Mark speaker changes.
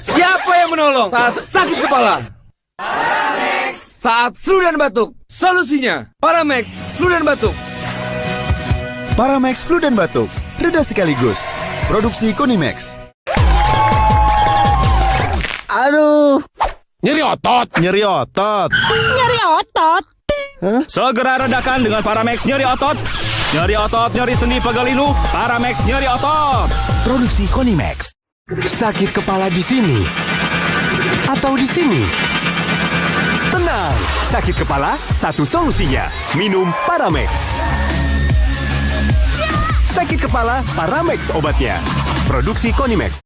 Speaker 1: Siapa yang menolong saat sakit kepala? Paramex. Saat flu dan batuk, solusinya Paramex flu dan batuk.
Speaker 2: Paramex flu dan batuk, reda sekaligus. Produksi Konimex.
Speaker 3: Aduh,
Speaker 4: Nyeri otot.
Speaker 2: Nyeri otot.
Speaker 3: nyeri otot.
Speaker 4: Segera redakan dengan Paramex nyeri otot. Nyeri otot, nyeri sendi, pegel linu. Paramex nyeri otot.
Speaker 5: Produksi Konimex. Sakit kepala di sini atau di sini? Tenang, sakit kepala satu solusinya. Minum Paramex. Sakit kepala, Paramex obatnya. Produksi Konimex.